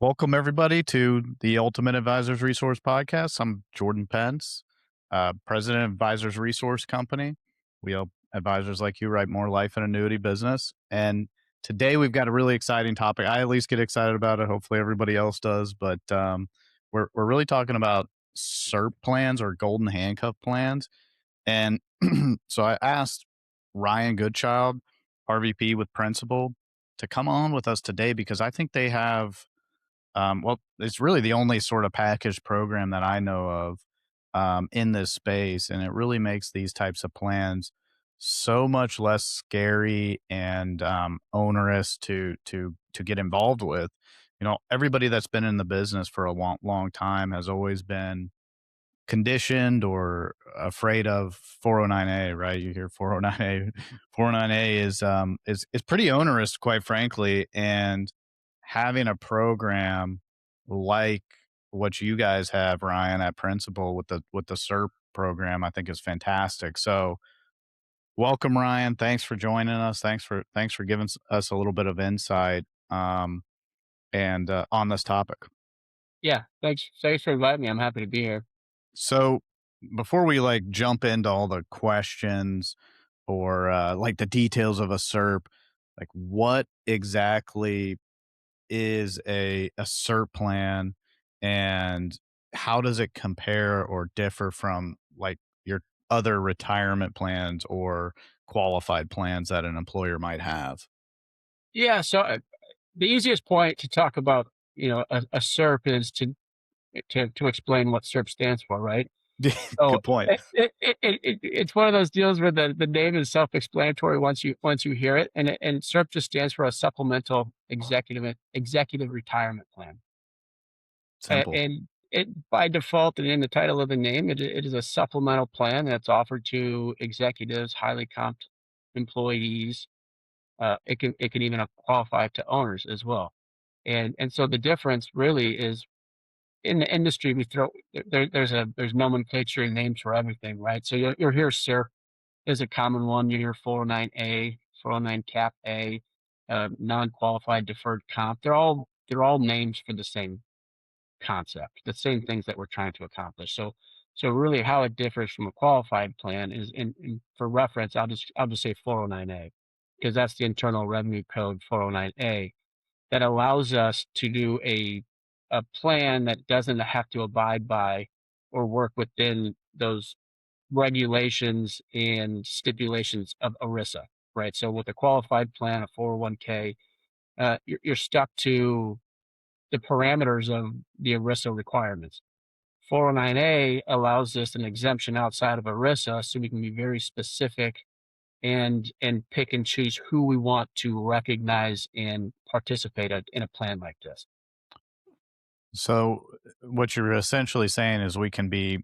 Welcome, everybody, to the Ultimate Advisors Resource Podcast. I'm Jordan.Pence, president of Advisors Resource Company. We help advisors like you write more life and annuity business. And today we've got a really exciting topic. I at least get excited about it. Hopefully, everybody else does. But we're really talking about SERP plans or golden handcuff plans. And so I asked Ryan Goodchild, RVP with Principal, to come on with us today because I think they have well, it's really the only sort of package program that I know of in this space, and it really makes these types of plans so much less scary and onerous to get involved with. You know, everybody that's been in the business for a long time has always been conditioned or afraid of 409A, right? You hear 409A. 409A is pretty onerous, quite frankly, and having a program like what you guys have, Ryan, at Principal with the SERP program, I think is fantastic. So, welcome, Ryan. Thanks for joining us. Thanks for giving us a little bit of insight and on this topic. Yeah, thanks for inviting me. I'm happy to be here. So, before we like jump into all the questions or like the details of a SERP, like what exactly is a SERP plan and how does it compare or differ from like your other retirement plans or qualified plans that an employer might have? Yeah, the easiest point to talk about, a SERP is to explain what SERP stands for, right? So Good point. it's one of those deals where the name is self-explanatory once you hear it, and SERP just stands for a supplemental executive retirement plan. Simple. And it by default and in the title of the name, it is a supplemental plan that's offered to executives, highly comped employees. It can even qualify to owners as well. And so the difference really is in the industry we throw there's nomenclature and names for everything, right? So you'll hear SERP is a common one. You hear 409A, 409 Cap A, non-qualified deferred comp. They're all names for the same concept, the same things that we're trying to accomplish. So really how it differs from a qualified plan is for reference, I'll just say 409A because that's the internal revenue code 409A that allows us to do a plan that doesn't have to abide by or work within those regulations and stipulations of ERISA, right? So with a qualified plan, a 401k, you're stuck to the parameters of the ERISA requirements. 409A allows us an exemption outside of ERISA, so we can be very specific and pick and choose who we want to recognize and participate in a plan like this. So what you're essentially saying is we can be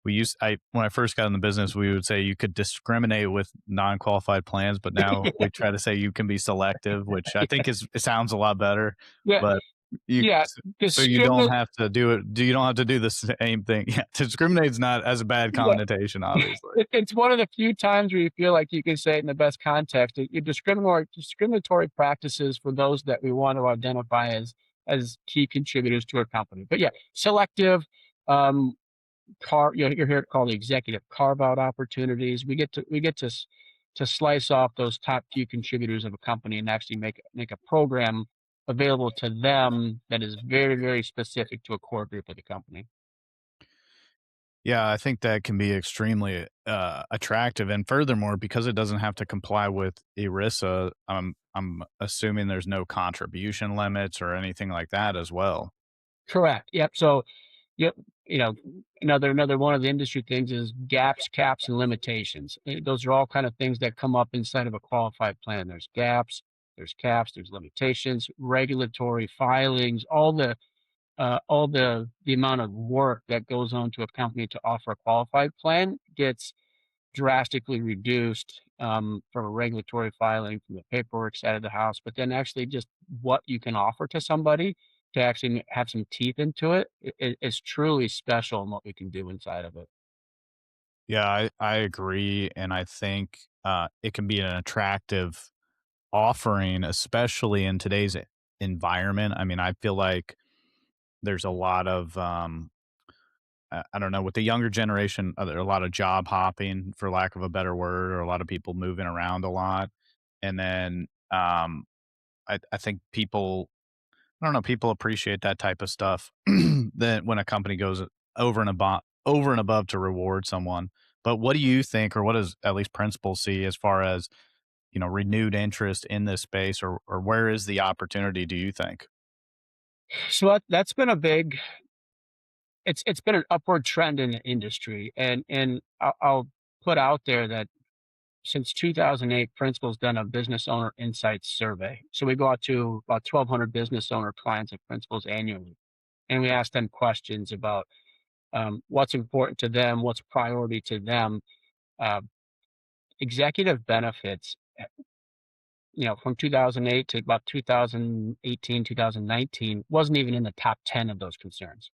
we used I when I first got in the business, we would say you could discriminate with non-qualified plans, but now we try to say you can be selective, which I think is it sounds a lot better. Yeah, But you yeah. so you don't Discriminate. have to do it. You don't have to do the same thing. Yeah, discriminate is not as a bad Yeah, connotation, obviously. it's one of the few times where you feel like you can say it in the best context. You discriminatory practices for those that we want to identify as key contributors to our company. But yeah, selective. Um, you're here called the executive carve out opportunities. We get to slice off those top few contributors of a company and actually make a program available to them that is very, very specific to a core group of the company. Yeah, I think that can be extremely attractive, and furthermore, because it doesn't have to comply with ERISA, I'm assuming there's no contribution limits or anything like that as well. Correct. Yep. So, yep. You know, another one of the industry things is gaps, caps, and limitations. Those are all kind of things that come up inside of a qualified plan. There's gaps, there's caps, there's limitations, regulatory filings, all the amount of work that goes on to a company to offer a qualified plan gets drastically reduced from a regulatory filing, from the paperwork side of the house, but then actually just what you can offer to somebody to actually have some teeth into it is truly special in what we can do inside of it. Yeah, I agree, and I think it can be an attractive offering, especially in today's environment. I mean, I feel like there's a lot of I don't know, with the younger generation, there are a lot of job hopping, for lack of a better word, or a lot of people moving around a lot. And then I think people, I don't know, people appreciate that type of stuff. That when a company goes over and above to reward someone. But what do you think, or what does at least principals see as far as, renewed interest in this space, or where is the opportunity, do you think? So that's been a big it's been an upward trend in the industry, and I'll put out there that since 2008, Principal's done a business owner insights survey. So we go out to about 1,200 business owner clients and principals annually, and we ask them questions about what's important to them, what's priority to them. Uh, Executive benefits, from 2008 to about 2018, 2019, wasn't even in the top 10 of those concerns.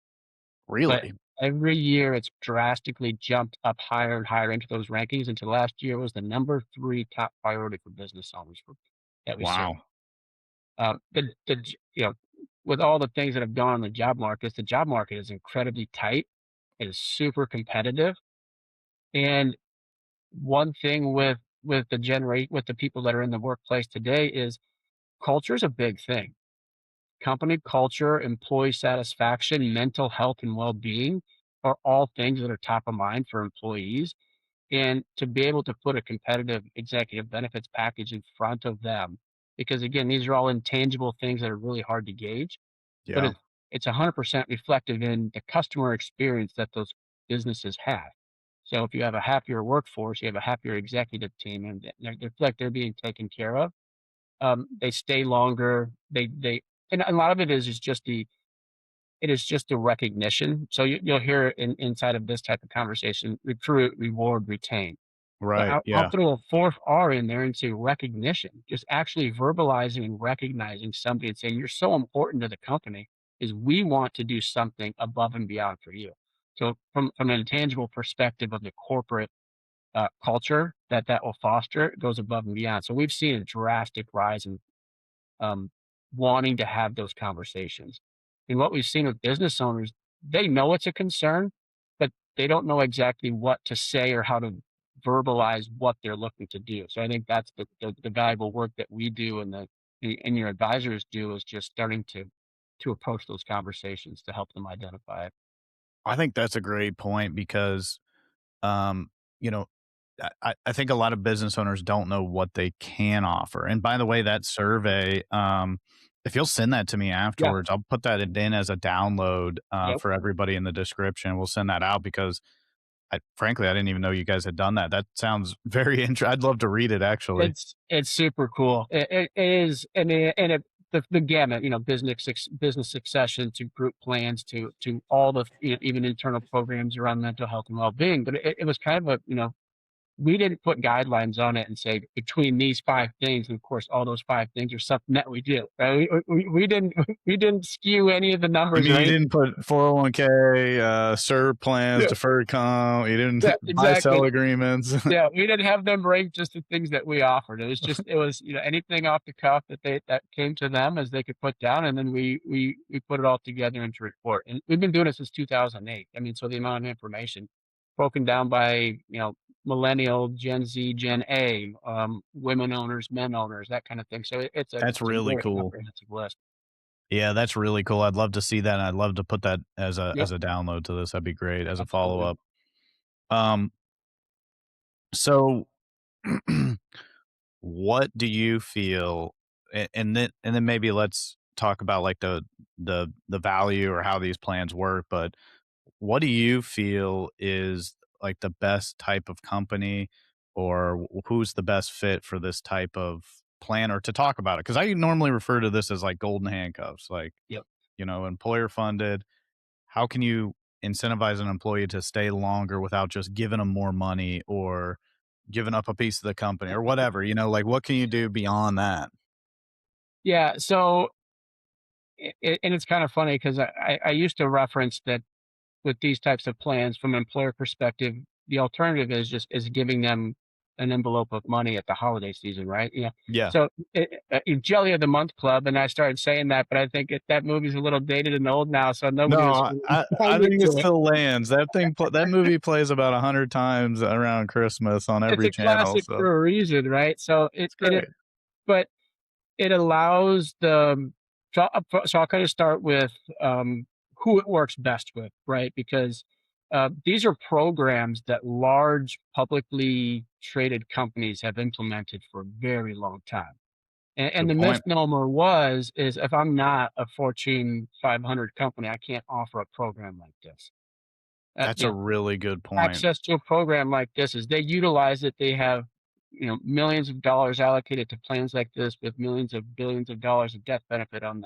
But Really? every year it's drastically jumped up higher and higher into those rankings until last year was the number 3 top priority for business owners that we serve. Wow. With all the things that have gone on in the job market is incredibly tight. It is super competitive. And one thing with the people that are in the workplace today is culture is a big thing. Company culture, employee satisfaction, mental health and well-being are all things that are top of mind for employees. And to be able to put a competitive executive benefits package in front of them, because again, these are all intangible things that are really hard to gauge, but Yeah. it's 100% reflective in the customer experience that those businesses have. So if you have a happier workforce, you have a happier executive team, and they feel like they're being taken care of. They stay longer. And a lot of it is just the recognition. So you'll hear inside of this type of conversation: recruit, reward, retain. But Right. I'll Yeah. throw a fourth R in there and say recognition. Just actually verbalizing and recognizing somebody and saying you're so important to the company is we want to do something above and beyond for you. So from an intangible perspective of the corporate culture that will foster, it goes above and beyond. So we've seen a drastic rise in um, wanting to have those conversations. And what we've seen with business owners, they know it's a concern, but they don't know exactly what to say or how to verbalize what they're looking to do. So I think that's the valuable work that we do and your advisors do is just starting to approach those conversations to help them identify it. I think that's a great point because, um, you know, I think a lot of business owners don't know what they can offer. And by the way, that survey, if you'll send that to me Yeah. afterwards, I'll put that in as a download Yep. for everybody in the description. We'll send that out because frankly, I didn't even know you guys had done that. That sounds very interesting. I'd love to read it actually. It's super cool. It is, the gamut, business succession to group plans to all the even internal programs around mental health and well being. But it was kind of we didn't put guidelines on it and say between these 5 things, and of course, all those 5 things are something that we do. Right? We didn't we didn't skew any of the I numbers mean, or you anything. didn't put 401k, SERP plans, Yeah, deferred comp. You didn't yeah, buy sell exactly. agreements. Yeah, we didn't have them rank just the things that we offered. It was, anything off the cuff that came to them as they could put down, and then we put it all together into a report. And we've been doing it since 2008. I mean, so the amount of information broken down by, millennial, Gen Z, Gen A, women owners, men owners, that kind of thing. So That's it's a really very cool. comprehensive list. Yeah, that's really cool. I'd love to see that, and I'd love to put that as a Yep, download to this. That'd be great as a follow absolutely. up. Um, so what do you feel, and then maybe let's talk about like the value or how these plans work, but what do you feel is like the best type of company, or who's the best fit for this type of plan, or to talk about it? Because I normally refer to this as like golden handcuffs, like, Yep. employer funded. How can you incentivize an employee to stay longer without just giving them more money or giving up a piece of the company or whatever? Like what can you do beyond that? Yeah. So, and it's kind of funny because I used to reference that with these types of plans from an employer perspective, the alternative is giving them an envelope of money at the holiday season, right? Yeah. So Jelly of the Month Club, and I started saying that, but I think that movie's a little dated and old now, so nobody was No, I buying think it into it. still lands. That movie plays about 100 times around Christmas on It's every a channel, classic so for a reason, right? So it's great. but it allows so I'll kind of start with who it works best with, right? Because these are programs that large publicly traded companies have implemented for a very long time. And Good the point. misnomer is if I'm not a Fortune 500 company, I can't offer a program like this. Uh, That's you a know, really good point. Access to a program like this is they utilize it. They have, millions of dollars allocated to plans like this with millions of billions of dollars of death benefit on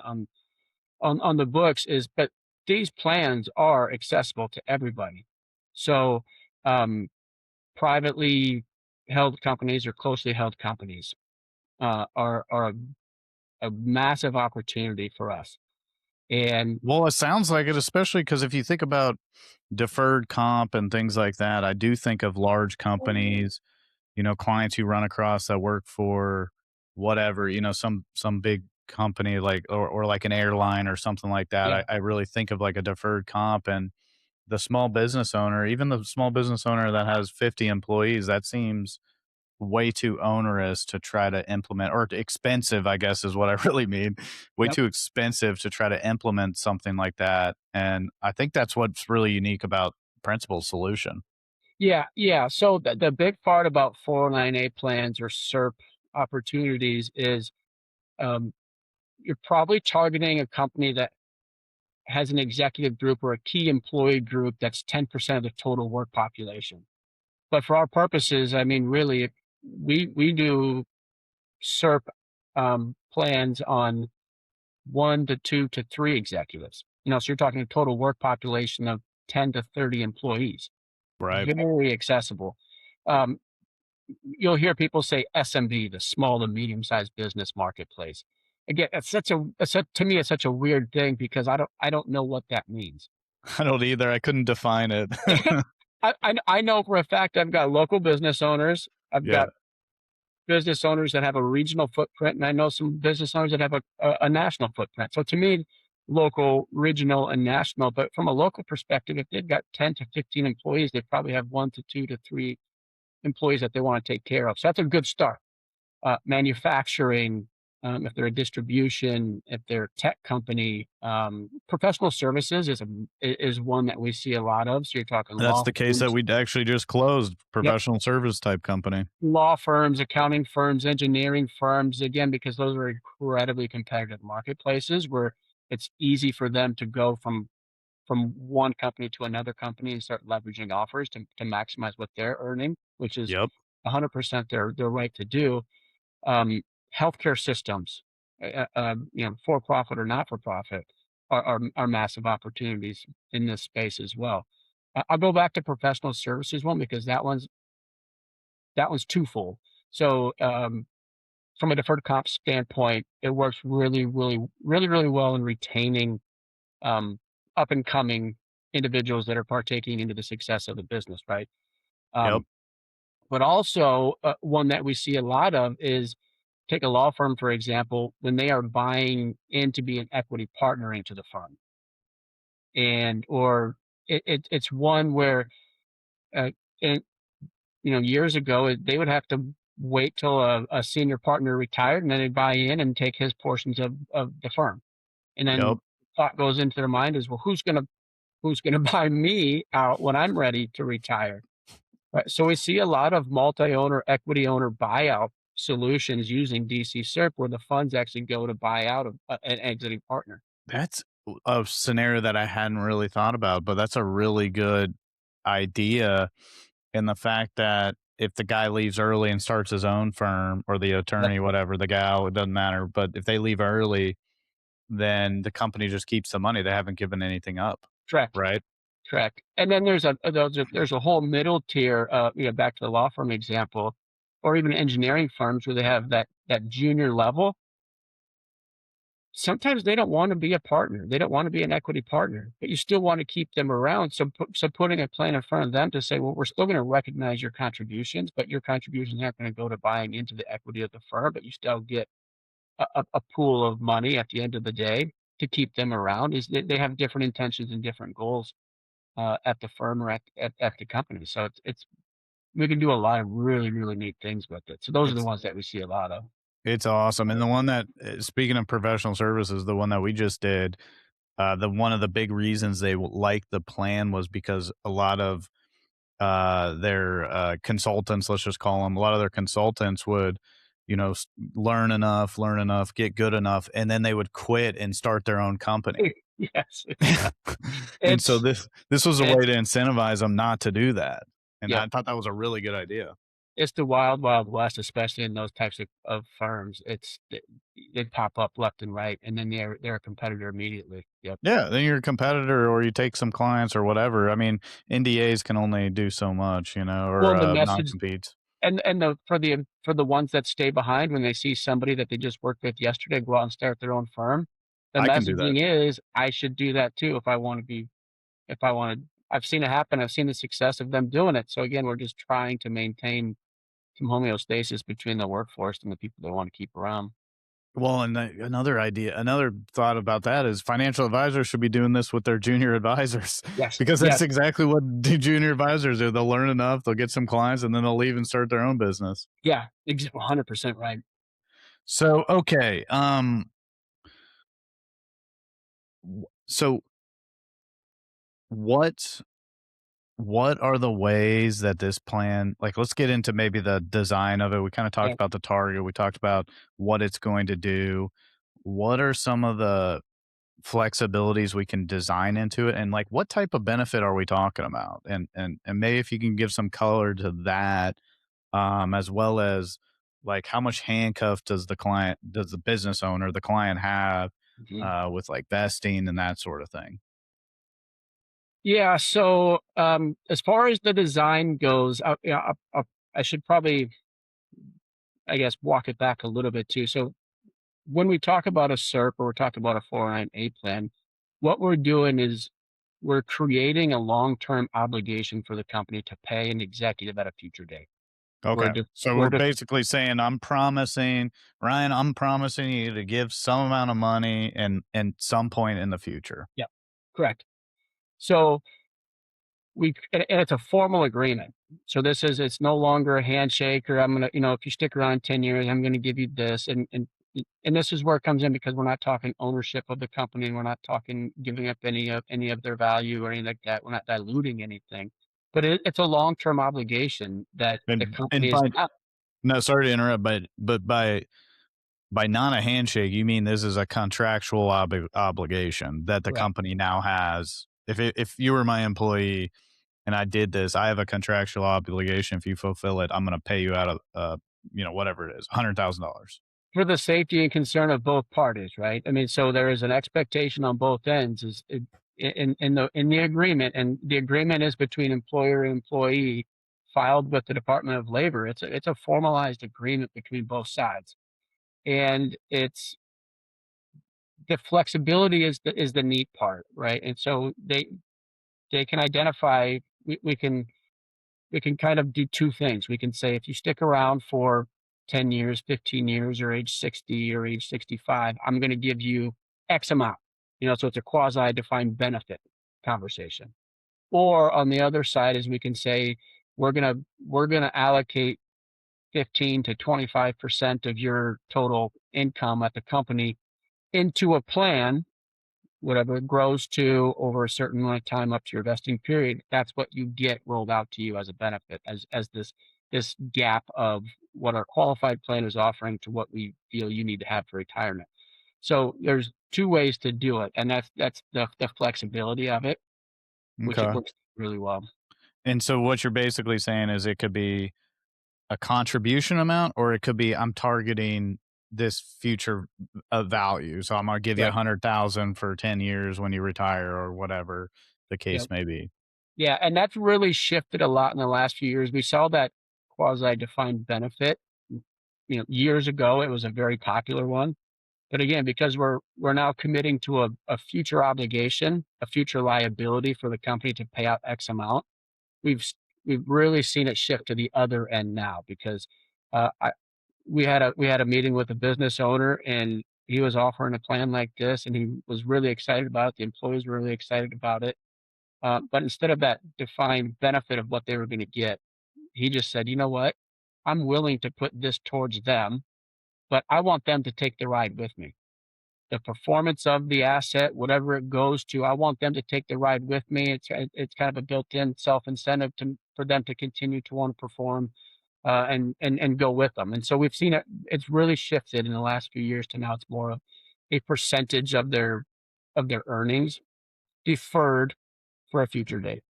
the books but these plans are accessible to everybody. So, um, privately held companies or closely held companies, are a massive opportunity for us. And Well, it sounds like it, especially because if you think about deferred comp and things like that, I do think of large companies, clients you run across that work for whatever, some big company like or like an airline or something like that. yeah, I really think of like a deferred comp and the small business owner, even the small business owner that has 50 employees, that seems way too onerous to try to implement or expensive, I guess is what I really mean. Way yep. too expensive to try to implement something like that. And I think that's what's really unique about Principal's solution. Yeah, yeah. So the big part about 409A plans or SERP opportunities is um, you're probably targeting a company that has an executive group or a key employee group that's 10% of the total work population. But for our purposes, I mean, really, we do SERP plans on 1 to 2 to 3 executives. So you're talking a total work population of 10 to 30 employees. Right. Very accessible. Um, you'll hear people say SMB, the small to medium sized business marketplace. Again, to me, it's such a weird thing because I don't know what that means. I don't either. I couldn't define it. I know for a fact I've got local business owners. I've Yeah. got business owners that have a regional footprint, and I know some business owners that have a national footprint. So to me, local, regional, and national. But from a local perspective, if they've got 10 to 15 employees, they probably have 1 to 2 to 3 employees that they want to take care of. So that's a good start. Manufacturing, if they're a distribution, if they're a tech company, professional services is one that we see a lot of. So you're talking That's the case that we actually just closed, yep, professional service type company. law firms, accounting firms, engineering firms. Again, because those are incredibly competitive marketplaces where it's easy for them to go from one company to another company and start leveraging offers to maximize what they're earning, which is Yep. 100% their right to do. um, Healthcare systems, for profit or not for profit, are massive opportunities in this space as well. I'll go back to professional services one because that one's twofold. So from a deferred comp standpoint, it works really, really, really, really well in retaining um, up and coming individuals that are partaking into the success of the business, right? Yep. Um, but also one that we see a lot of is take a law firm, for example, when they are buying in to be an equity partner into the firm. And or it's one where uh, and, years ago they would have to wait till a senior partner retired and then they'd buy in and take his portions of the firm. And Yep. then thought goes into their mind is, well, who's gonna buy me out when I'm ready to retire? Right, so we see a lot of multi-owner, equity owner buyout solutions using DC SERP where the funds actually go to buy out of an exiting partner. That's a scenario that I hadn't really thought about, but that's a really good idea in the fact that if the guy leaves early and starts his own firm or the Yep, attorney, whatever, the gal, it doesn't matter. But if they leave early, then the company just keeps the money. They haven't given anything up. correct, Right. correct. And then there's a whole middle tier, back to the law firm example, or even engineering firms where they have that junior level sometimes they don't wanna be a partner, they don't wanna be an equity partner, but you still wanna keep them around, so putting a plan in front of them to say, "Well, we're still gonna recognize your contributions, but your contributions aren't gonna go to buying into the equity of the firm, but you still get a pool of money at the end of the day to keep them around," is they have different intentions and different goals, at the firm or at the company, so it's we can do a lot of really, really neat things with it, so those are the It's ones that we see a lot of. it's awesome, and the one that speaking of professional services, the one that we just did, the one of the big reasons they liked the plan was because a lot of their consultants, let's just call them, a lot of their consultants would, learn enough, get good enough, and then they would quit and start their own company. Yes, yeah. And so It's this was a way it's to incentivize them not to do that. And Yep. I thought that was a really good idea. It's the wild, wild west, especially in those types of firms. They pop up left and right, and then they're a competitor immediately. Yep. Yeah, then you're a competitor or you take some clients or whatever. I mean, NDAs can only do so much, Well, or and the message non-competes. and for the ones that stay behind when they see somebody that they just worked with yesterday go out and start their own firm, the I can do that. messaging is, "I should do that too if I wanna." I've seen it happen, I've seen the success of them doing it, so again, we're just trying to maintain some homeostasis between the workforce and the people they wanna keep around. Well, and another thought about that is financial advisors should be doing this with their junior advisors Yes, because that's yes, exactly what the junior advisors do. They'll learn enough, they'll get some clients, and then they'll leave and start their own business. yeah, 100% right. So, okay, so what what are the ways that this plan, like, let's get into maybe the design of it. We kind of talked Yeah, about the target, we talked about what it's going to do. What are some of the flexibilities we can design into it, and like what type of benefit are we talking about, and maybe if you can give some color to that, as well as like how much handcuff does the business owner, the client have, mhm. with like vesting and that sort of thing. Yeah, so, as far as the design goes, I should probably, I guess, walk it back a little bit too. So, when we talk about a SERP or we're talking about a 409(a) plan, what we're doing is we're creating a long-term obligation for the company to pay an executive at a future date. We're Okay, def so we're we're def basically saying, I'm promising Ryan, I'm promising you to give some amount of money and some point in the future. Yeah, correct. So and it's a formal agreement. So it's no longer a handshake or I'm gonna, if you stick around 10 years, I'm gonna give you this. And this is where it comes in because we're not talking ownership of the company and we're not talking giving up any of their value or anything like that. We're not diluting anything. But it's a long-term obligation that the And company is by not. No, sorry to interrupt, but by not a handshake, you mean this is a contractual obligation that the Correct. company now has. If you were my employee and I did this, I have a contractual obligation. If you fulfill it, I'm going to pay you out of whatever it is, $100,000. For the safety and concern of both parties, right? I mean, so there is an expectation on both ends is in the agreement, and the agreement is between employer and employee filed with the Department of Labor. It's a formalized agreement between both sides. And it's the flexibility is the neat part, right? And so they can identify we can kind of do two things. We can say if you stick around for 10 years, 15 years, or age 60 or age 65, I'm going to give you X amount. So it's a quasi defined benefit conversation. Or on the other side is we can say we're going to allocate 15 to 25% of your total income at the company into a plan, whatever it grows to over a certain amount of time up to your vesting period, that's what you get rolled out to you as a benefit, as this gap of what our qualified plan is offering to what we feel you need to have for retirement. So there's two ways to do it, and that's the flexibility of it, which it Okay. works really well. And so what you're basically saying is it could be a contribution amount, or it could be I'm targeting this future value. So I'm gonna give you Right. 100,000 for 10 years when you retire or whatever the Yeah. case may be. Yeah, and that's really shifted a lot in the last few years. We saw that quasi defined benefit. Years ago, it was a very popular one. But again, because we're now committing to a future obligation, a future liability for the company to pay out X amount, we've s we've really seen it shift to the other end now because, I we had a meeting with a business owner, and he was offering a plan like this, and he was really excited about it, the employees were really excited about it, but instead of that defined benefit of what they were gonna get, he just said, "You know what? I'm willing to put this towards them, but I want them to take the ride with me." The performance of the asset, whatever it goes to, I want them to take the ride with me. It's kind of a built-in self-incentive to for them to continue to want to perform, and go with them. And so we've seen it. It's really shifted in the last few years to now it's more of a percentage of their earnings deferred for a future date.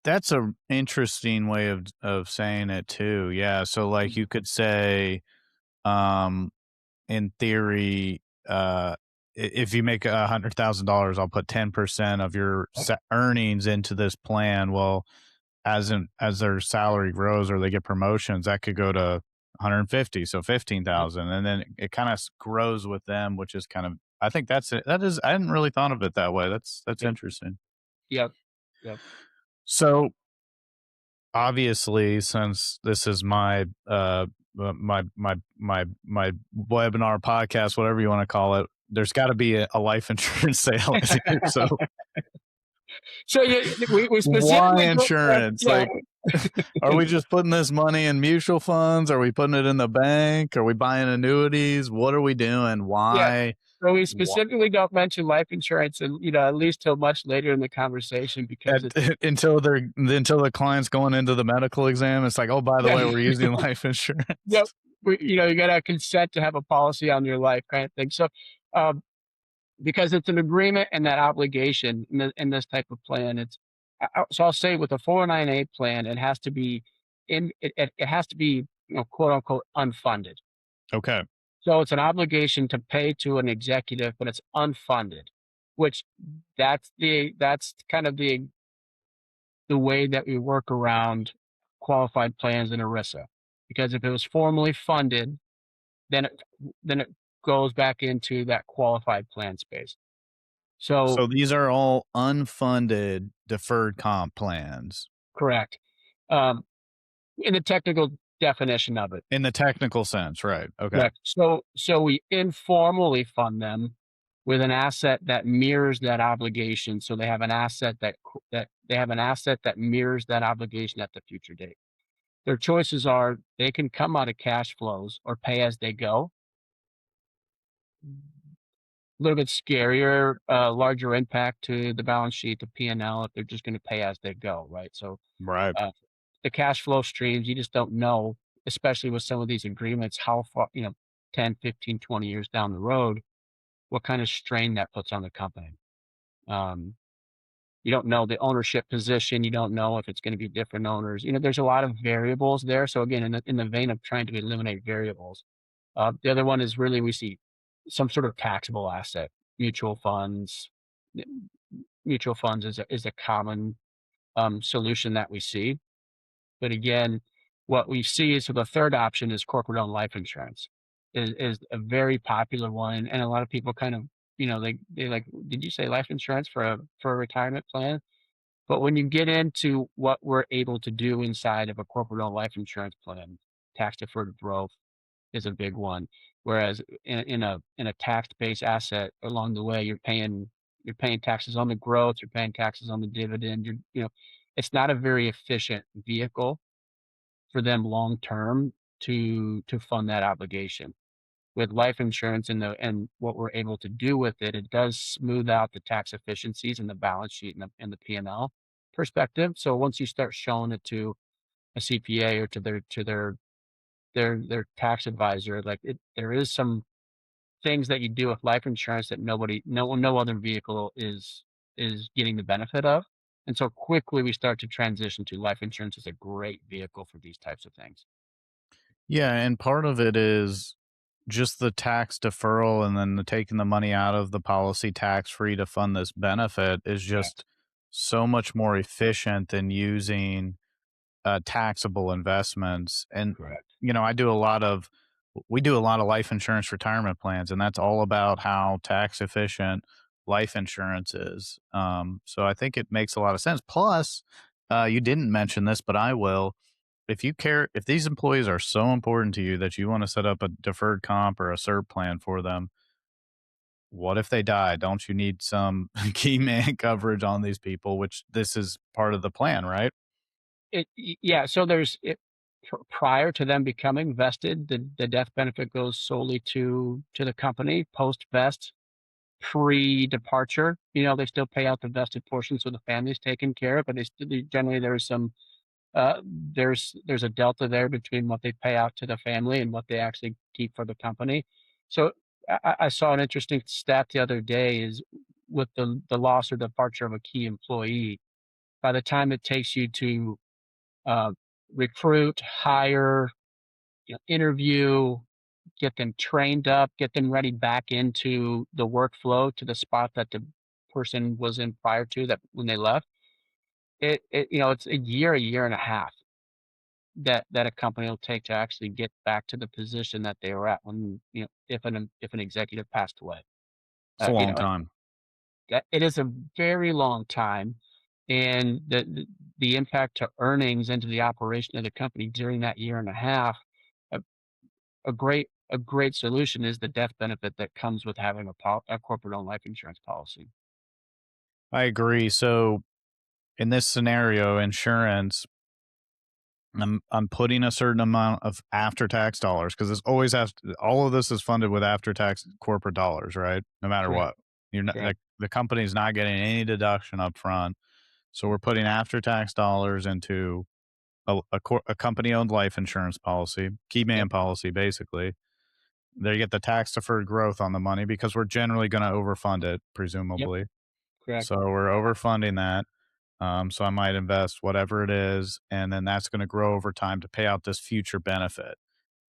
That's a interesting way of saying it too. Yeah, so, like, you could say, um, in theory, if you make $100,000, I'll put 10% of your earnings into this plan. Well, as their salary grows or they get promotions, that could go to 150, so 15,000, and then it kind of grows with them, which is kind of, I think that's it. That is, I hadn't really thought of it that way. That's Yep. interesting. Yep. Yep. So obviously, since this is my my webinar podcast, whatever you want to call it, there's got to be a life insurance sale in here. So So yeah, we why specifically go insurance? yeah. Like, are we just putting this money in mutual funds? Are we putting it in the bank? Are we buying annuities? What are we doing? Yeah. Why? So we Wh- specifically don't mention life insurance and, at least till much later in the conversation because it's until the client's going into the medical exam, it's like, oh, by the yeah, way, we're using life yep. insurance. You gotta consent to have a policy on your life kind of thing. So, um, because it's an agreement and that obligation in this type of plan, so I'll say with a 409A plan, it has to be it has to be, quote unquote unfunded. Okay. So it's an obligation to pay to an executive, but it's unfunded, which that's kind of the way that we work around qualified plans in ERISA. Because if it was formally funded, then it goes back into that qualified plan space. So So these are all unfunded deferred comp plans correct. Um, in the technical definition of it. in the technical sense, right? Okay. Correct. So we informally fund them with an asset that mirrors that obligation. So they have an asset that they have an asset that mirrors that obligation at the future date. Their choices are they can come out of cash flows or pay as they go. A little bit scarier, larger impact to the balance sheet, the P&L if they're just going to pay as they go, right? So Right. uh, the cash flow streams, you just don't know, especially with some of these agreements, how far, 10, 15, 20 years down the road, what kind of strain that puts on the company. Um, you don't know the ownership position. You don't know if it's going to be different owners. There's a lot of variables there. So again, in the vein of trying to eliminate variables, the other one is really we see some sort of taxable asset, mutual funds. Mutual funds is a common solution that we see. But again, what we see is so the third option is corporate-owned life insurance is a very popular one, and a lot of people kind of, they like, "Did you say life insurance for a retirement plan?" But when you get into what we're able to do inside of a corporate-owned life insurance plan, tax-deferred growth is a big one. Whereas in a tax-based asset along the way, you're paying taxes on the growth, you're paying taxes on the dividend, it's not a very efficient vehicle for them long term to fund that obligation. With life insurance and what we're able to do with it, it does smooth out the tax efficiencies in the balance sheet and the P&L perspective. So once you start showing it to a CPA or to their tax advisor, like there is some things that you do with life insurance that no other vehicle is getting the benefit of. And so quickly we start to transition to life insurance is a great vehicle for these types of things. Yeah, and part of it is just the tax deferral and then taking the money out of the policy tax free to fund this benefit is Correct. just so much more efficient than using taxable investments. And, Correct. I do a lot of we do a lot of life insurance retirement plans, and that's all about how tax efficient life insurance is. So I think it makes a lot of sense. Plus, you didn't mention this, but I will. If you care, if these employees are so important to you that you want to set up a deferred comp or a SERP plan for them, what if they die? Don't you need some key man coverage on these people? Which this is part of the plan, right? Yeah, so there's it prior to them becoming vested, the death benefit goes solely to the company. Post-vest, pre-departure, they still pay out the vested portion, so the family's taken care of, but generally, there's some, there's a delta there between what they pay out to the family and what they actually keep for the company. So, I saw an interesting stat the other day is with the loss or departure of a key employee, by the time it takes you to uh, recruit, hire, interview, get them trained up, get them ready back into the workflow to the spot that the person was in prior to that when they left. It's a year and a half that a company will take to actually get back to the position that they were at when, if an executive passed away. It's a long And time. that it is a very long time, and the impact to earnings and to the operation of the company during that year and a half. A great solution is the death benefit that comes with having a corporate-owned life insurance policy. I agree. So in this scenario, insurance, I'm putting a certain amount of after tax dollars because it's always has all of this is funded with after tax corporate dollars, right? No matter Correct, what, you're not correct. the company's not getting any deduction up front, so we're putting after tax dollars into a company owned life insurance policy, key Yep, man policy, basically. They get the tax deferred growth on the money because we're generally going to overfund it, yep, presumably. correct. So we're overfunding that. So I might invest whatever it is, and then that's going to grow over time to pay out this future benefit.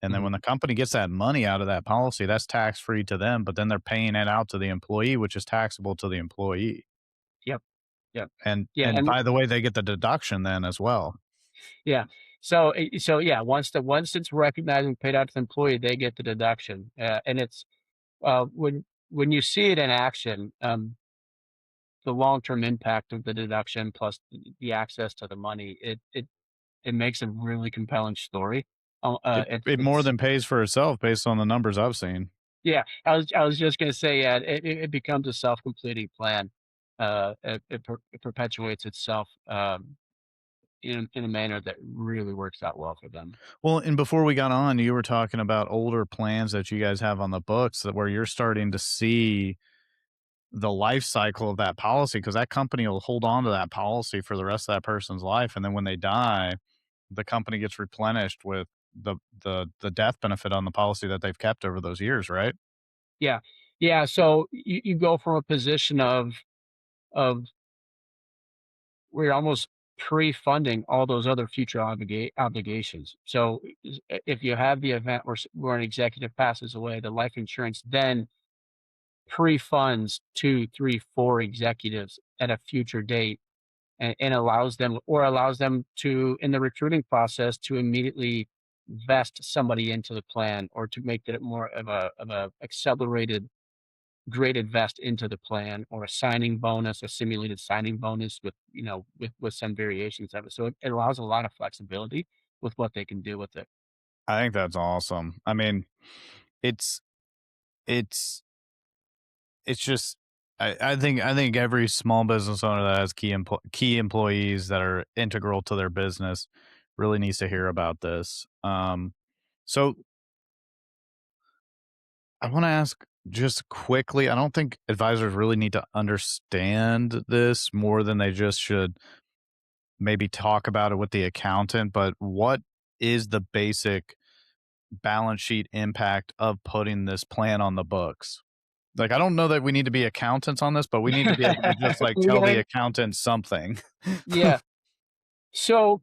And then Mhm. when the company gets that money out of that policy, that's tax free to them, but then they're paying it out to the employee, which is taxable to the employee. Yep, yep. Yeah, And and by the way, they get the deduction then as well. yeah. So yeah, once it's recognized and paid out to the employee, they get the deduction, and it's, when you see it in action, the long-term impact of the deduction plus the access to the money, it makes a really compelling story. It more It's than pays for itself based on the numbers I've seen. Yeah, I was just gonna say, yeah, it becomes a self-completing plan. It perpetuates itself, in a manner that really works out well for them. Well, and before we got on, you were talking about older plans that you guys have on the books that where you're starting to see the life cycle of that policy because that company will hold on to that policy for the rest of that person's life, and then when they die, the company gets replenished with the death benefit on the policy that they've kept over those years, right? Yeah. Yeah, so you go from a position of where you're almost pre-funding all those other future obligations. So, if you have the event where an executive passes away, the life insurance then pre-funds 2, 3, 4 executives at a future date and allows them to, in the recruiting process, to immediately vest somebody into the plan or to make it more of a accelerated graded vest into the plan or a signing bonus, a simulated signing bonus with some variations of it. So it allows a lot of flexibility with what they can do with it. I think that's awesome. I mean, it's it's it's just I think every small business owner that has key employees that are integral to their business really needs to hear about this. So I want to ask just quickly. I don't think advisors really need to understand this more than they just should maybe talk about it with the accountant. But what is the basic balance sheet impact of putting this plan on the books? Like, I don't know that we need to be accountants on this, but we need to be able to just like We tell the gotta accountant something. Yeah. So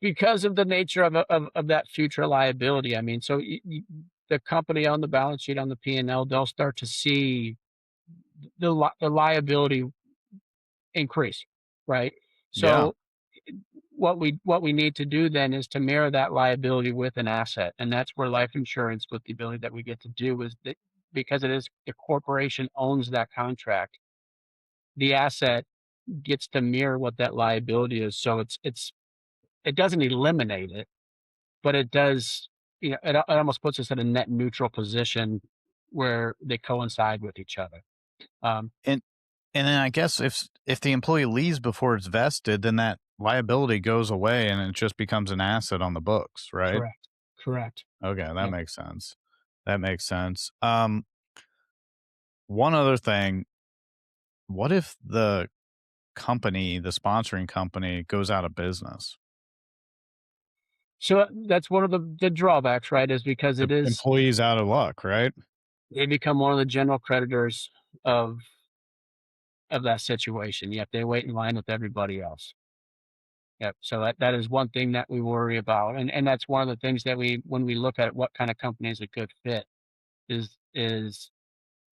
because of the nature of that future liability, I mean, so the company on the balance sheet on the P&L, they'll start to see the liability increase, right? Yeah. So what we need to do then is to mirror that liability with an asset, and that's where life insurance, with the ability that we get to do, is that because it is the corporation owns that contract, the asset gets to mirror what that liability is. So it doesn't eliminate it, but it does, it almost puts us in a net neutral position where they coincide with each other. Um, And then I guess if the employee leaves before it's vested, then that liability goes away and it just becomes an asset on the books, right? correct. Correct. Okay, that Yep. makes sense. That makes sense. One other thing, what if the company, the sponsoring company goes out of business? So that's one of the drawbacks, right? Is because The it is employee's out of luck, right? they become one of the general creditors of that situation. Yep, they wait in line with everybody else. Yep. So that is one thing that we worry about, and that's one of the things that when we look at what kind of company is a good fit is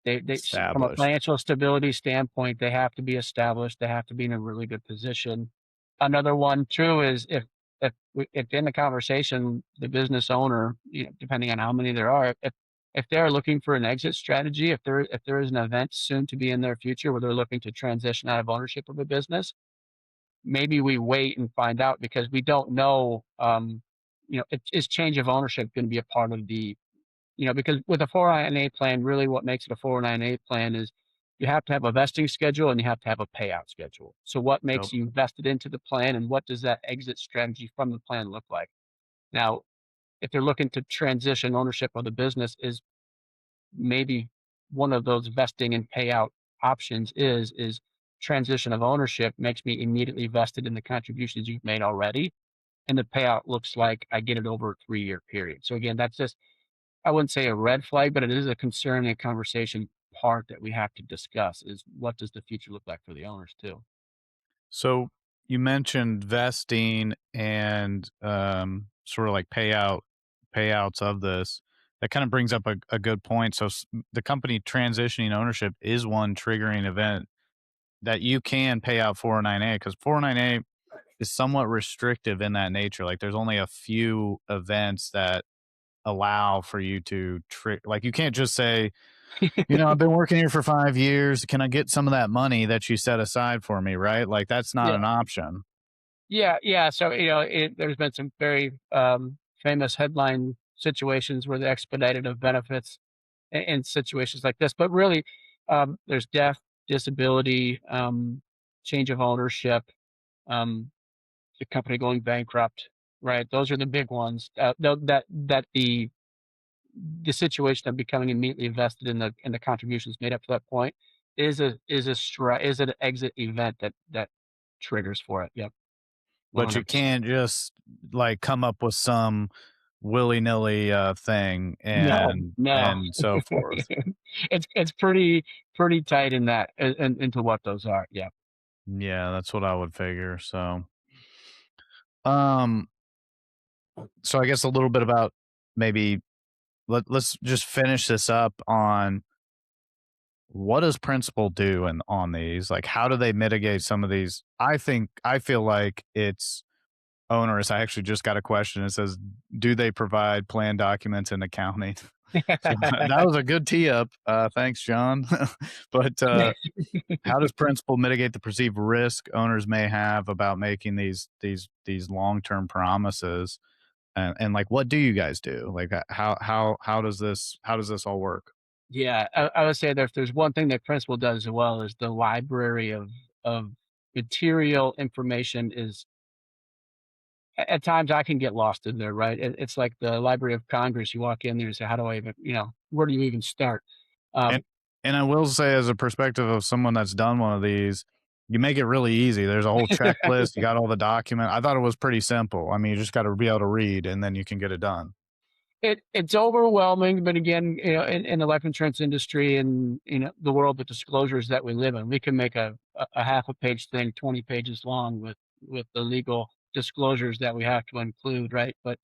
from a Established. financial stability standpoint, they have to be established. They have to be in a really good position. Another one too is if in the conversation, the business owner, depending on how many there are, if they're looking for an exit strategy, if there is an event soon to be in their future where they're looking to transition out of ownership of a business, maybe we wait and find out, because we don't know. Is change of ownership going to be a part of the, because with a 409A plan, really what makes it a 409A plan is you have to have a vesting schedule and you have to have a payout schedule. So what Yep. makes you vested into the plan, and what does that exit strategy from the plan look like? Now, if they're looking to transition ownership of the business, is maybe one of those vesting and payout options is transition of ownership makes me immediately vested in the contributions you've made already, and the payout looks like I get it over a 3-year period. So again, that's just, I wouldn't say a red flag, but it is a concern and conversation part that we have to discuss, is what does the future look like for the owners too? So you mentioned vesting and sort of like payouts of this. That kind of brings up a good point. So the company transitioning ownership is one triggering event that you can pay out 409A, because 409A is somewhat restrictive in that nature. Like there's only a few events that allow for you to trick. Like you can't just say, I've been working here for 5 years. Can I get some of that money that you set aside for me? Right? Like that's not Yeah. an option. Yeah, yeah. So, there's been some very famous headline situations where the expedited of benefits in situations like this. But really, there's death, disability, change of ownership, um, the company going bankrupt. Right, those are the big ones. That the situation of becoming immediately invested in the contributions made up to that point is an exit event that triggers for it. Yep, But you 100%. can't just like come up with some willy nilly thing No, no. and so forth. It's pretty tight in that, into what those are. Yeah. Yeah, that's what I would figure. Um, so I guess a little bit about maybe let's just finish this up on what does principal do on these? Like, how do they mitigate some of these? I feel like it's onerous. I actually just got a question. It says, "Do they provide plan documents and accounting?" So that was a good tee up. Thanks, John. But how does principal mitigate the perceived risk owners may have about making these long term promises? And like, what do you guys do? Like, how does this all work? Yeah, I would say that if there's one thing that principal does as well, is the library of material information is, at times I can get lost in there, right? It's like the Library of Congress. You walk in there and say, "How do I even, where do you even start?" And Um, and I will say, as a perspective of someone that's done one of these, you make it really easy. There's a whole checklist. You got all the document. I thought it was pretty simple. I mean, you just got to be able to read, and then you can get it done. it's overwhelming, but again, in the life insurance industry and the world of disclosures that we live in, we can make a half a page thing 20 pages long with the legal disclosures that we have to include, right? But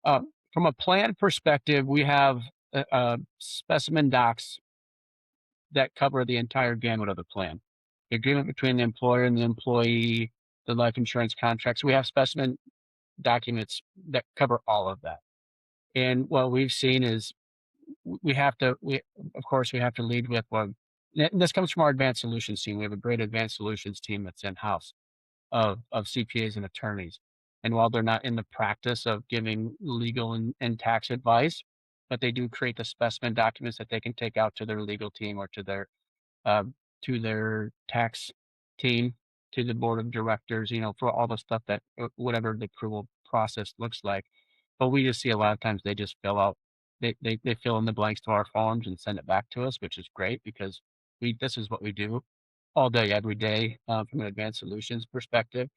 from a plan perspective, we have specimen docs that cover the entire gamut of the plan. The agreement between the employer and the employee, the life insurance contracts. We have specimen documents that cover all of that. And what we've seen is we have to, of course, we have to lead with what, and this comes from our advanced solutions team. We have a great advanced solutions team that's in house of CPAs and attorneys. And while they're not in the practice of giving legal and tax advice, but they do create the specimen documents that they can take out to their legal team or um, to their tax team, to the board of directors, for all the stuff that whatever the approval process looks like. But we just see a lot of times they just they fill in the blanks to our forms and send it back to us, which is great because this is what we do all day, every day, from an advanced solutions perspective.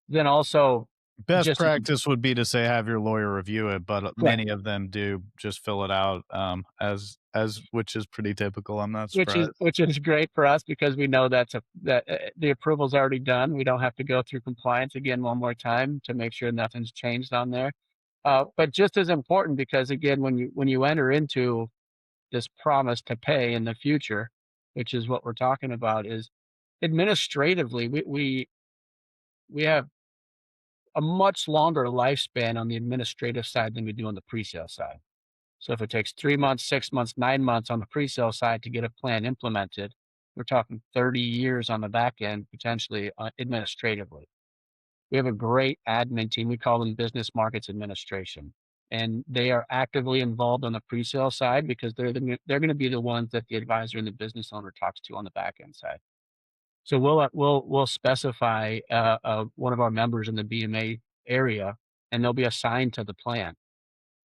Then also, Best just as practice would be to say have your lawyer review it, but correct, many of them do just fill it out, as which is pretty typical. I'm not surprised. which is great for us because we know that the approval's already done. We don't have to go through compliance again one more time to make sure nothing's changed on there. But just as important, because again, when you enter into this promise to pay in the future, which is what we're talking about, is administratively we have a much longer lifespan on the administrative side than we do on the pre-sale side. So if it takes 3 months, 6 months, 9 months on the pre-sale side to get a plan implemented, we're talking 30 years on the back end, potentially, administratively. We have a great admin team. We call them business markets administration, and they are actively involved on the pre-sale side because they're gonna be the ones that the advisor and the business owner talks to on the back end side. So we'll specify, one of our members in the BMA area, and they'll be assigned to the plan,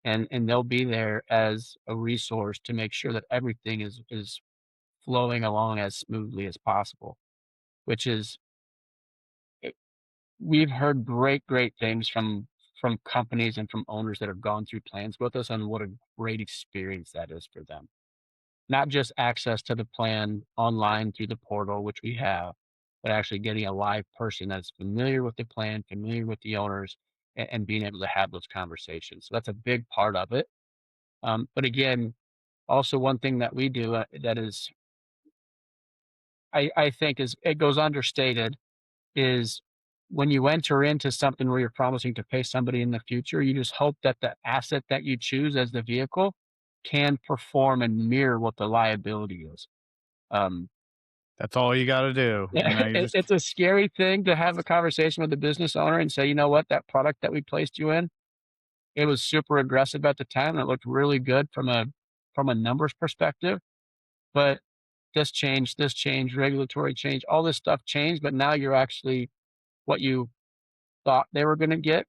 and they'll be there as a resource to make sure that everything is flowing along as smoothly as possible, which is we've heard great things from companies and from owners that have gone through plans with us on what a great experience that is for them. Not just access to the plan online through the portal, which we have, but actually getting a live person that's familiar with the plan, familiar with the owners, and being able to have those conversations. So that's a big part of it. But again, also one thing that we do that is, I think, is it goes understated is when you enter into something where you're promising to pay somebody in the future, you just hope that the asset that you choose as the vehicle can perform and mirror what the liability is. Um, That's all you gotta do, you just it's a scary thing to have a conversation with the business owner and say, you know what, that product that we placed you in, it was super aggressive at the time and it looked really good from a numbers perspective, but this change, regulatory change, all this stuff changed, but now you're actually what you thought they were gonna get,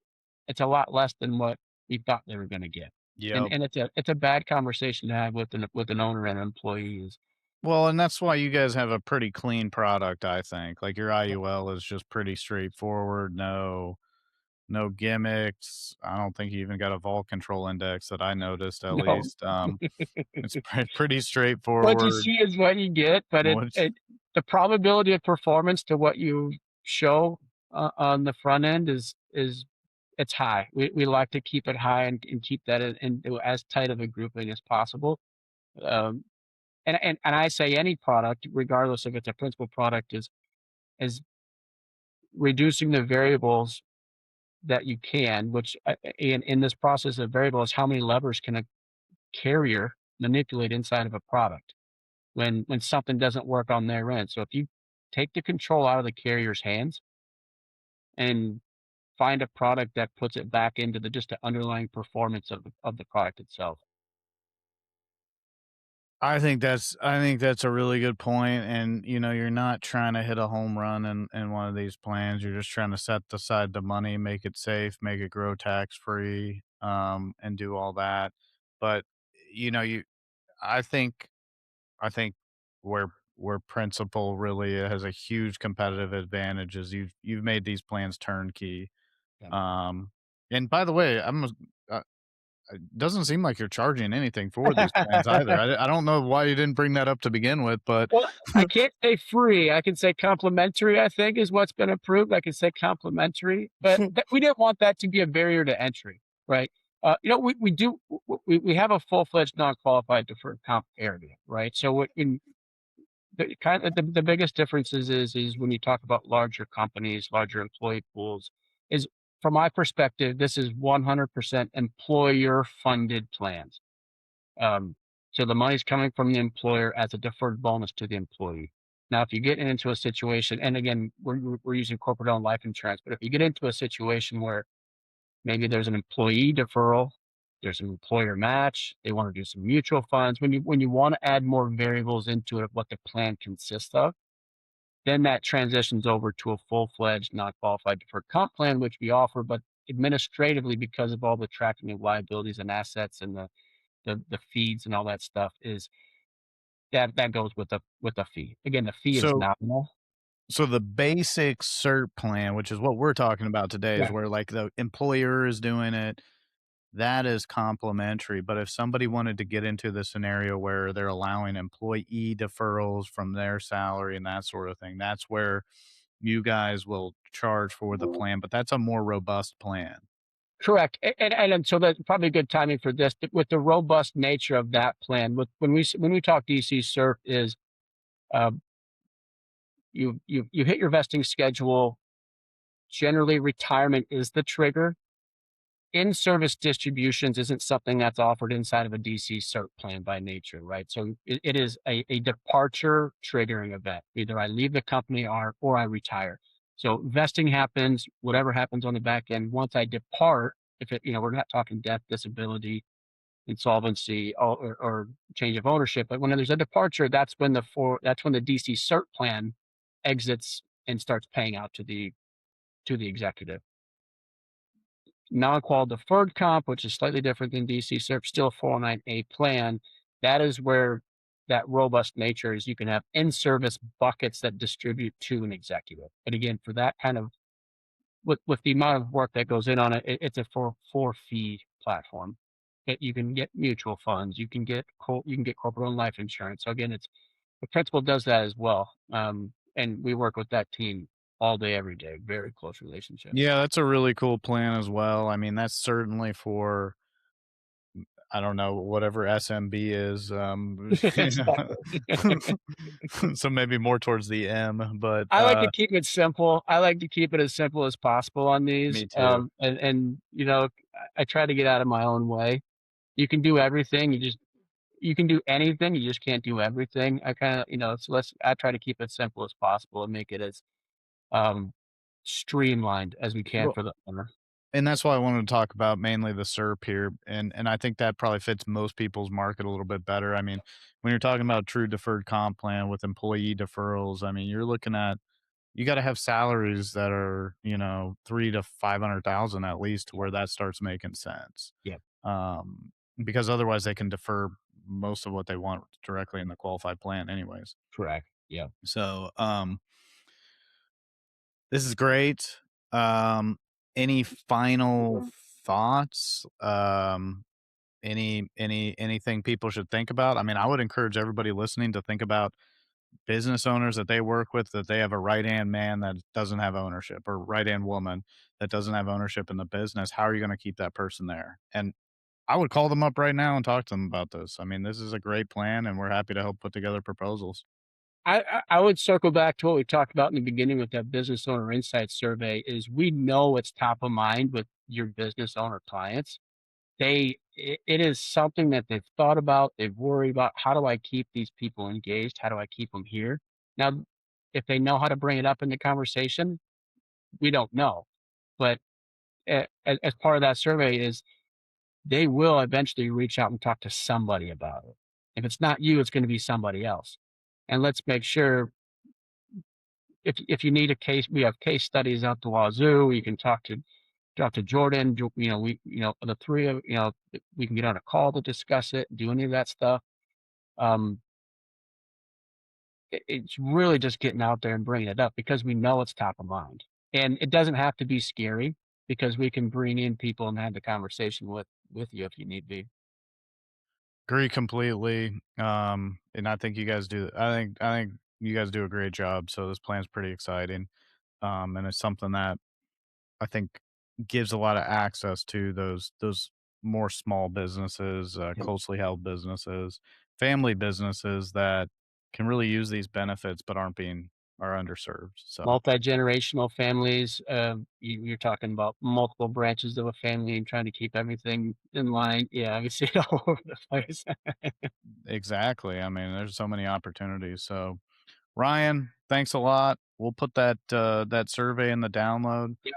it's a lot less than what we thought they were gonna get. Yep. And it's a bad conversation to have with an owner and employees. Well, and that's why you guys have a pretty clean product, I think. Like, your IUL is just pretty straightforward, no gimmicks. I don't think you even got a vol control index that I noticed, at No. least. It's pretty What you straightforward. see is what you get, but What's the probability of performance to what you show on the front end is it's high. We like to keep it high and keep that in as tight of a grouping as possible. Um, and I say any product, regardless if it's a principal product, is reducing the variables that you can, which in this process of variables, how many levers can a carrier manipulate inside of a product when something doesn't work on their end. So if you take the control out of the carrier's hands and find a product that puts it back into the just the underlying performance of the product itself. I think that's a really good point, and, you're not trying to hit a home run in one of these plans, you're just trying to set aside the money, make it safe, make it grow tax-free, and do all that, but, you know, you I think I think where principal really has a huge competitive advantage is you've made these plans turnkey, Yeah. um, and by the way, it doesn't seem like you're charging anything for these plans either. I don't know why you didn't bring that up to begin with, but Well, I can't say free. I can say complimentary, I think, is what's been approved. I can say complimentary, but we didn't want that to be a barrier to entry, right? We do we have a full-fledged non-qualified deferred comp area, right? So the biggest differences is when you talk about larger companies, larger employee pools, is from my perspective, this is 100% employer funded plans. Um, so the money's coming from the employer as a deferred bonus to the employee. Now, if you get into a situation, and again, we're using corporate owned life insurance, but if you get into a situation where maybe there's an employee deferral, there's an employer match, they want to do some mutual funds. When you want to add more variables into it of what the plan consists of, then that transitions over to a full-fledged non-qualified deferred comp plan, which we offer, but administratively, because of all the tracking of liabilities and assets and the feeds and all that stuff, is that goes with a fee. Again, the fee is So nominal. so the basic SERP plan, which is what we're talking about today, is Yeah. where like the employer is doing it. That is complimentary, but if somebody wanted to get into the scenario where they're allowing employee deferrals from their salary and that sort of thing, that's where you guys will charge for the plan, but that's a more robust plan. Correct, and so that's probably good timing for this. With the robust nature of that plan, with when we talk DC SERP is, um, you hit your vesting schedule. Generally, retirement is the trigger. In-service distributions isn't something that's offered inside of a DC CERT plan by nature, right? So it is a departure triggering event. Either I leave the company or I retire. So vesting happens, whatever happens on the back end. Once I depart, if it, we're not talking death, disability, insolvency, or change of ownership, but when there's a departure, that's when the DC CERT plan exits and starts paying out to the executive. Non-qual deferred comp, which is slightly different than DC SERP, still a 409A plan. That is where that robust nature is. You can have in-service buckets that distribute to an executive. And again, for that kind of with the amount of work that goes in on it, it's a for fee platform. You can get mutual funds, you can get corporate owned life insurance. So again, it's the principal does that as well. And we work with that team all day, every day. Very close relationship. Yeah, that's a really cool plan as well. I mean, that's certainly for I don't know, whatever SMB is, Exactly. so maybe more towards the M, but, I like to keep it simple. I like to keep it as simple as possible on these, me too. I try to get out of my own way. You can do everything, you can do anything, you just can't do everything. I kinda so I try to keep it simple as possible and make it as, um, streamlined as we can Well for the owner. and that's why I wanted to talk about mainly the SERP here, and I think that probably fits most people's market a little bit better. I mean, when you're talking about true deferred comp plan with employee deferrals, I mean, you're looking at you gotta have salaries that are, 3 to 500,000 at least to where that starts making sense. Yeah, Um, because otherwise they can defer most of what they want directly in the qualified plan anyways. correct. Yeah. So, this is great. Um, any final thoughts? Anything people should think about? I mean, I would encourage everybody listening to think about business owners that they work with, that they have a right-hand man that doesn't have ownership or right-hand woman that doesn't have ownership in the business. How are you gonna keep that person there? And I would call them up right now and talk to them about this. I mean, this is a great plan, and we're happy to help put together proposals. I would circle back to what we talked about in the beginning with that business owner insight survey is we know it's top of mind with your business owner clients. It is something that they've thought about, they've worried about, "How do I keep these people engaged? How do I keep them here?" Now, if they know how to bring it up in the conversation, we don't know, but as part of that survey is they will eventually reach out and talk to somebody about it. If it's not you, it's gonna be somebody else, and let's make sure if you need a case, we have case studies out the wazoo. You can talk to Jordan. The three of we can get on a call to discuss it, do any of that stuff. Um, it's really just getting out there and bringing it up because we know it's top of mind, and it doesn't have to be scary because we can bring in people and have the conversation with you if you need be. Agree completely. And I think you guys do. I think you guys do a great job. So this plan's pretty exciting. And it's something that I think gives a lot of access to those more small businesses, Yep. closely held businesses, family businesses that can really use these benefits but are underserved. So Multi-generational families, you're talking about multiple branches of a family and trying to keep everything in line. Yeah, we see it all over the place. exactly. I mean, there's so many opportunities. So Ryan, thanks a lot. We'll put that survey in the download. Yeah,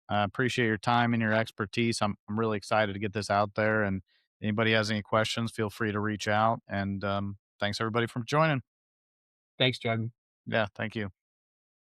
I appreciate your time and your expertise. I'm really excited to get this out there. And anybody has any questions, feel free to reach out. And thanks everybody for joining. thanks, Jordan. Yeah, thank you.